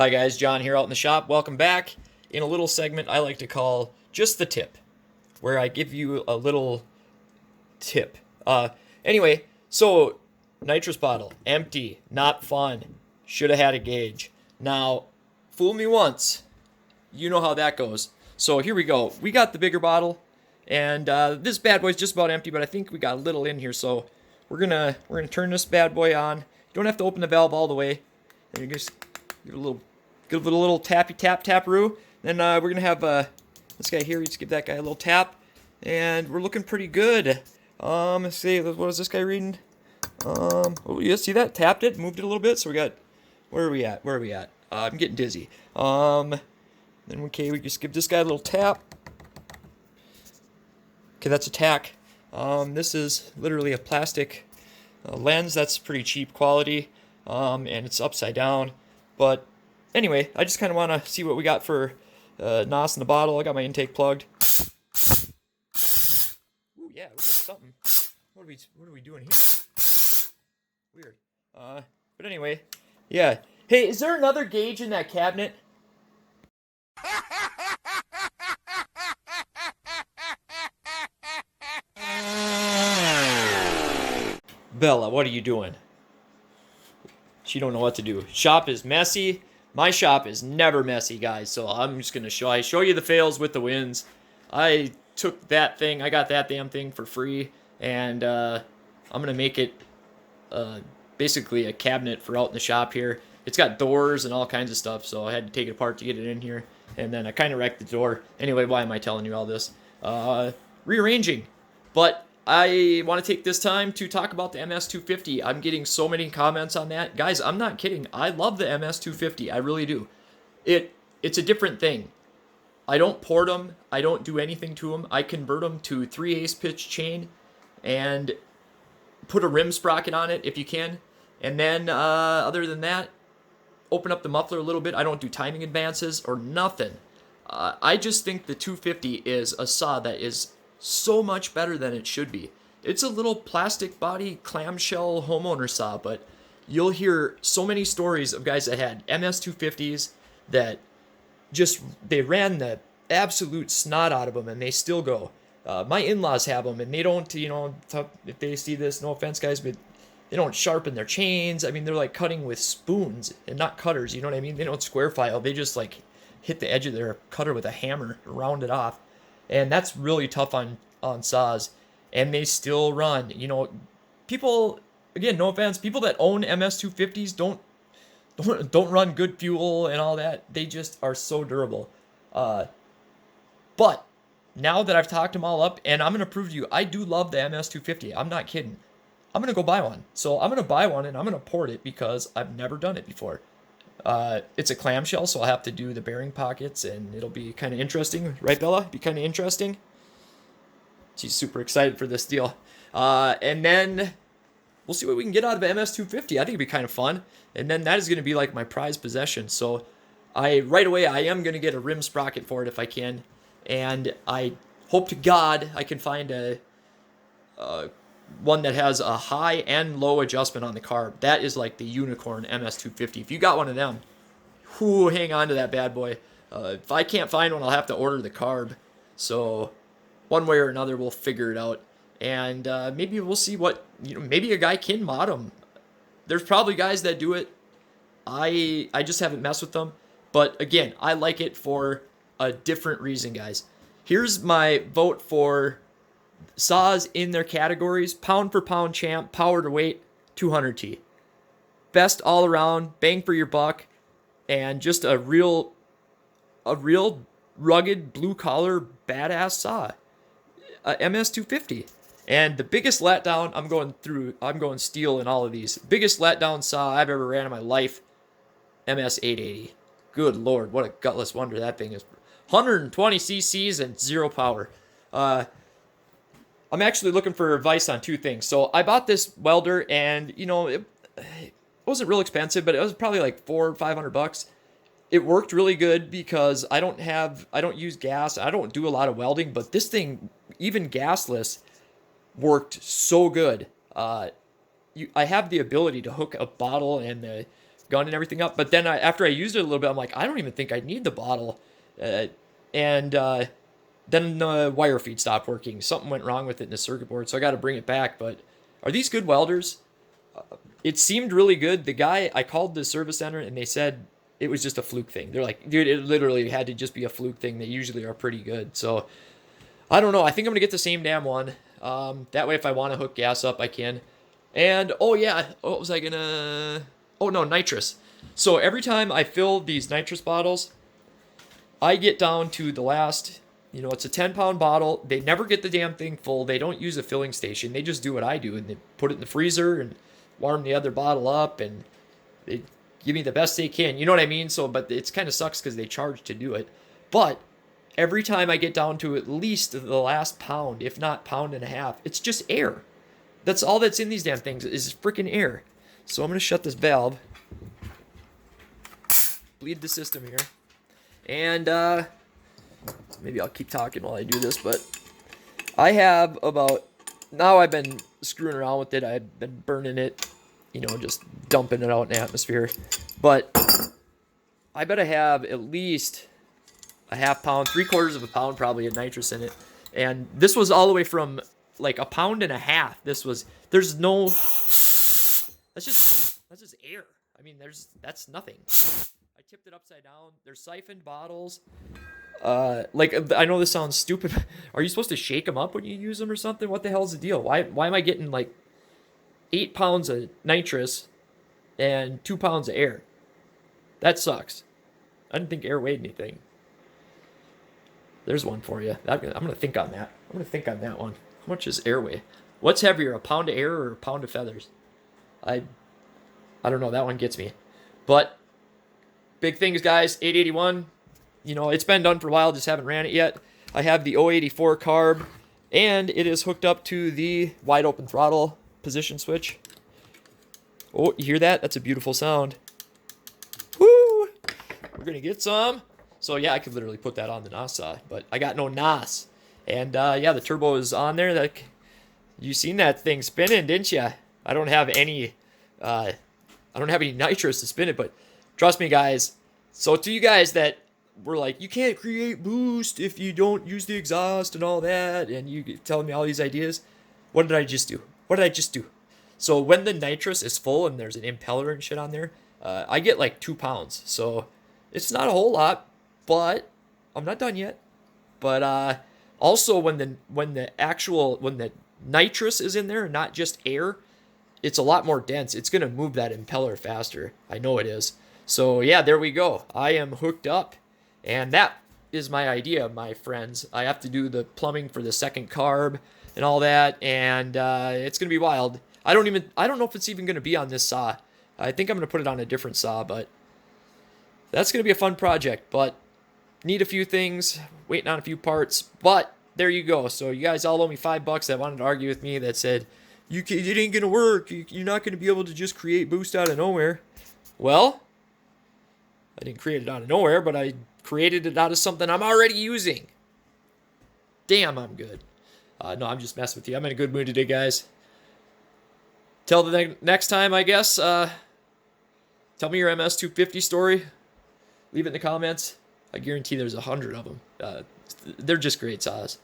Hi guys, John here out in the shop. Welcome back. In a little segment I like to call Just the Tip, where I give you a little tip. Anyway, so nitrous bottle, empty, not fun. Should have had a gauge. Now, fool me once, you know how that goes. So here we go. We got the bigger bottle, and this bad boy's just about empty, but I think we got a little in here. So we're gonna turn this bad boy on. You don't have to open the valve all the way. And you just give it a little tappy tap-roo. Then we're gonna have this guy here. We just give that guy a little tap, and we're looking pretty good. Let's see, what is this guy reading? Oh, you see that? Tapped it, moved it a little bit. So we got, where are we at? I'm getting dizzy. Then okay, we just give this guy a little tap. Okay, that's a tack. This is literally a plastic lens. That's pretty cheap quality, and it's upside down. But anyway, I just kind of want to see what we got for NOS in the bottle. I got my intake plugged. Ooh, yeah, we got something. What are we doing here? Weird. But anyway, yeah. Hey, is there another gauge in that cabinet? Bella, what are you doing? She don't know what to do. Shop is messy. My shop is never messy, guys. So I'm just gonna show you the fails with the wins. I took that thing. I got that damn thing for free, and I'm gonna make it basically a cabinet for out in the shop here. It's got doors and all kinds of stuff, so I had to take it apart to get it in here. And then I kind of wrecked the door. Anyway, why am I telling you all this? Rearranging. But I want to take this time to talk about the MS250. I'm getting so many comments on that. Guys, I'm not kidding. I love the MS250. I really do. It's a different thing. I don't port them. I don't do anything to them. I convert them to 3/8 pitch chain and put a rim sprocket on it if you can. And then other than that, open up the muffler a little bit. I don't do timing advances or nothing. I just think the 250 is a saw that is so much better than it should be. It's a little plastic body clamshell homeowner saw, but you'll hear so many stories of guys that had MS250s that they ran the absolute snot out of them, and they still go. My in-laws have them, and they don't, if they see this, no offense, guys, but they don't sharpen their chains. I mean, they're like cutting with spoons and not cutters, you know what I mean? They don't square file. They just like hit the edge of their cutter with a hammer, round it off. And that's really tough on saws, and they still run. People, again, no offense, people that own MS250s don't run good fuel and all that. They just are so durable. But now that I've talked them all up, and I'm going to prove to you, I do love the MS250. I'm not kidding. I'm going to go buy one. So I'm going to buy one, and I'm going to port it because I've never done it before. It's a clamshell, so I'll have to do the bearing pockets, and it'll be kind of interesting. Right, Bella? Be kind of interesting. She's super excited for this deal. And then we'll see what we can get out of the MS250. I think it'd be kind of fun. And then that is going to be like my prized possession. So right away, I am going to get a rim sprocket for it if I can. And I hope to God I can find a one that has a high and low adjustment on the carb. That is like the unicorn MS250. If you got one of them, hang on to that bad boy. If I can't find one, I'll have to order the carb. So one way or another, we'll figure it out. And maybe we'll see maybe a guy can mod them. There's probably guys that do it. I just haven't messed with them. But again, I like it for a different reason, guys. Here's my vote for saws in their categories. Pound for pound champ, power to weight, 200T. Best all around, bang for your buck, and just a real rugged blue collar badass saw. MS250. And the biggest letdown, I'm going Stihl in all of these. Biggest letdown saw I've ever ran in my life, MS880. Good Lord, what a gutless wonder that thing is. 120 cc's and 0 power. I'm actually looking for advice on two things. So I bought this welder, and it wasn't real expensive, but it was probably like $400 or $500. It worked really good because I don't use gas. I don't do a lot of welding, but this thing, even gasless, worked so good. I have the ability to hook a bottle and the gun and everything up. But then after I used it a little bit, I'm like, I don't even think I need the bottle. And then the wire feed stopped working. Something went wrong with it in the circuit board, so I got to bring it back. But are these good welders? It seemed really good. The guy, I called the service center, and they said it was just a fluke thing. They're like, dude, it literally had to just be a fluke thing. They usually are pretty good. So I don't know. I think I'm going to get the same damn one. That way, if I want to hook gas up, I can. And, oh, yeah. What was I going to... Oh, no, nitrous. So every time I fill these nitrous bottles, I get down to the last... You know, it's a 10-pound bottle. They never get the damn thing full. They don't use a filling station. They just do what I do, and they put it in the freezer and warm the other bottle up, and they give me the best they can. You know what I mean? So, but it's kind of sucks because they charge to do it. But every time I get down to at least the last pound, if not pound and a half, it's just air. That's all that's in these damn things is freaking air. So I'm going to shut this valve. Bleed the system here. And, maybe I'll keep talking while I do this, but I have about, now I've been screwing around with it. I've been burning it, you know, just dumping it out in the atmosphere. But I bet I have at least a half pound, 3/4 of a pound probably of nitrous in it. And this was all the way from like a pound and a half. This was, there's no, that's just air. I mean, that's nothing. I tipped it upside down. There's siphoned bottles. Like, I know this sounds stupid. Are you supposed to shake them up when you use them or something? What the hell's the deal? Why am I getting like 8 pounds of nitrous and 2 pounds of air? That sucks. I didn't think air weighed anything. There's one for you. I'm going to think on that. I'm going to think on that one. How much is air weigh? What's heavier, a pound of air or a pound of feathers? I don't know. That one gets me. But big things, guys. 881. You know, it's been done for a while, just haven't ran it yet. I have the 084 carb, and it is hooked up to the wide open throttle position switch. Oh, you hear that? That's a beautiful sound. Woo! We're going to get some. So, yeah, I could literally put that on the NOS saw, but I got no NOS. And, yeah, the turbo is on there. You seen that thing spinning, didn't you? I don't have any nitrous to spin it, but trust me, guys. So, to you guys that we're like, you can't create boost if you don't use the exhaust and all that, and you telling me all these ideas. What did I just do? So when the nitrous is full and there's an impeller and shit on there, I get like 2 pounds. So it's not a whole lot, but I'm not done yet. But also when the nitrous is in there, not just air, it's a lot more dense. It's gonna move that impeller faster. I know it is. So yeah, there we go. I am hooked up. And that is my idea, my friends. I have to do the plumbing for the second carb and all that, and it's gonna be wild. I don't know if it's even gonna be on this saw. I think I'm gonna put it on a different saw, but that's gonna be a fun project. But need a few things, waiting on a few parts. But there you go. So you guys all owe me $5 that wanted to argue with me that said it ain't gonna work. You're not gonna be able to just create boost out of nowhere. Well, I didn't create it out of nowhere, but I created it out of something I'm already using. Damn, I'm good. No, I'm just messing with you. I'm in a good mood today, guys. Till the next time, I guess. Tell me your MS250 story. Leave it in the comments. I guarantee there's 100 of them. They're just great saws.